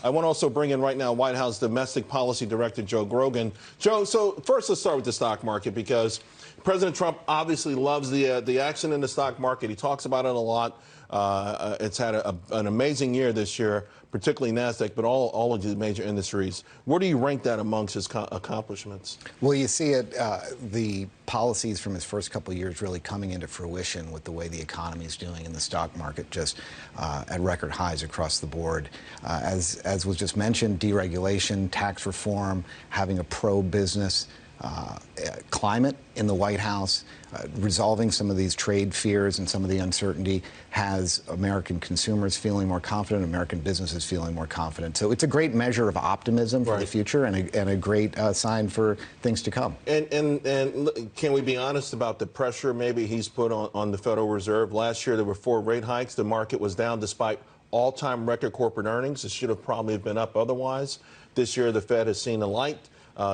I want to also bring in right now White House Domestic Policy Director Joe Grogan. Joe, so first let's start with the stock market, because President Trump obviously loves the action in the stock market. He talks about it a lot. It's had an amazing year this year, particularly NASDAQ, but all of the major industries. Where do you rank that amongst his accomplishments? Well, you see it, the policies from his first couple of years really coming into fruition with the way the economy is doing and the stock market just at record highs across the board. As was just mentioned, deregulation, tax reform, having a pro-business climate in the White House, resolving some of these trade fears and some of the uncertainty has American consumers feeling more confident, American businesses feeling more confident. So it's a great measure of optimism for the future and a great sign for things to come. And can we be honest about the pressure maybe he's put on the Federal Reserve? Last year there were 4 rate hikes. The market was down despite all-time record corporate earnings. It should have probably been up otherwise. This year the Fed has seen the light.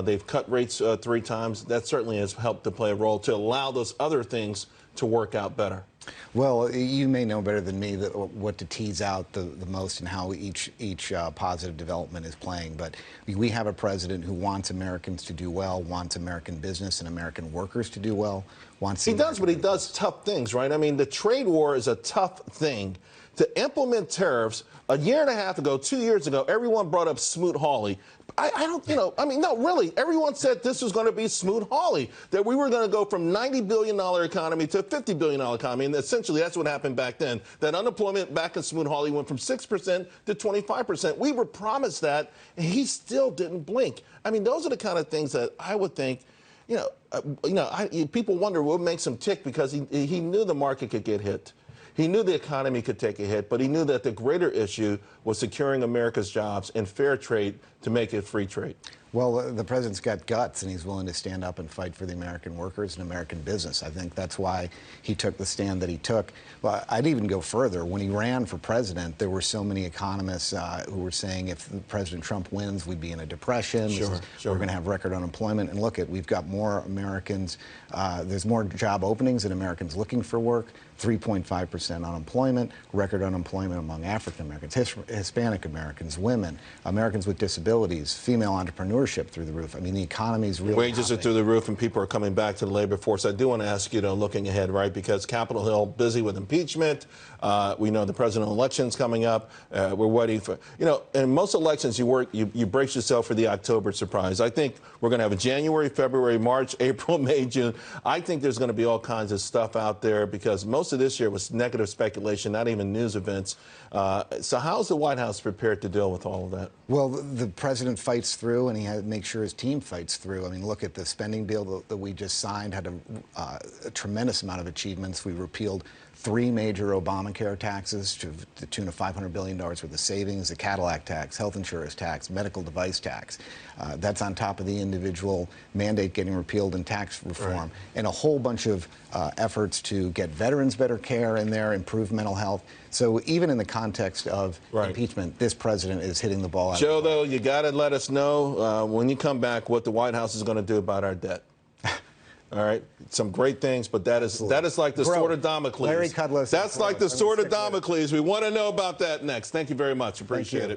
They've cut rates 3 times. That certainly has helped to play a role to allow those other things to work out better. Well, you may know better than me what to tease out the most and how each positive development is playing. But we have a president who wants Americans to do well, wants American business and American workers to do well. He does, but he does tough things, right? I mean, the trade war is a tough thing. To implement tariffs, a year and a half ago, 2 years ago, everyone brought up Smoot-Hawley. I don't, no, really, everyone said this was going to be Smoot-Hawley, that we were going to go from $90 billion economy to a $50 billion economy, and essentially that's what happened back then. That unemployment back in Smoot-Hawley went from 6% to 25%. We were promised that, and he still didn't blink. I mean, those are the kind of things that I would think, people wonder what makes him tick, because he knew the market could get hit. He knew the economy could take a hit, but he knew that the greater issue was securing America's jobs and fair trade to make it free trade. Well, the president's got guts, and he's willing to stand up and fight for the American workers and American business. I think that's why he took the stand that he took. But I'd even go further. When he ran for president, there were so many economists who were saying if President Trump wins, we'd be in a depression. We're going to have record unemployment. And look, we've got more Americans. There's more job openings than Americans looking for work. 3.5% unemployment, record unemployment among African Americans, Hispanic Americans, women, Americans with disabilities, female entrepreneurship through the roof. I mean, the economy's really Wages are through the roof, and people are coming back to the labor force. I do want to ask you, looking ahead, right, because Capitol Hill busy with impeachment. We know the presidential election's coming up. We're waiting for, in most elections you brace yourself for the October surprise. I think we're going to have a January, February, March, April, May, June. I think there's going to be all kinds of stuff out there, because most of this year was negative speculation, not even news events. So how's the White House prepared to deal with all of that? Well, the president fights through, and he had to make sure his team fights through. I mean, look at the spending bill that we just signed, had a tremendous amount of achievements. We repealed 3 major Obamacare taxes to the tune of $500 billion worth of savings, the Cadillac tax, health insurance tax, medical device tax. That's on top of the individual mandate getting repealed in tax reform, and a whole bunch of efforts to get veterans better care in there, improve mental health. So even in the context of impeachment, this president is hitting the ball out of the park. Joe, though, you got to let us know when you come back what the White House is going to do about our debt. All right, some great things, but that is like the sword of Damocles. Larry Kudlow. That's like the sword of Damocles. We want to know about that next. Thank you very much. Appreciate it.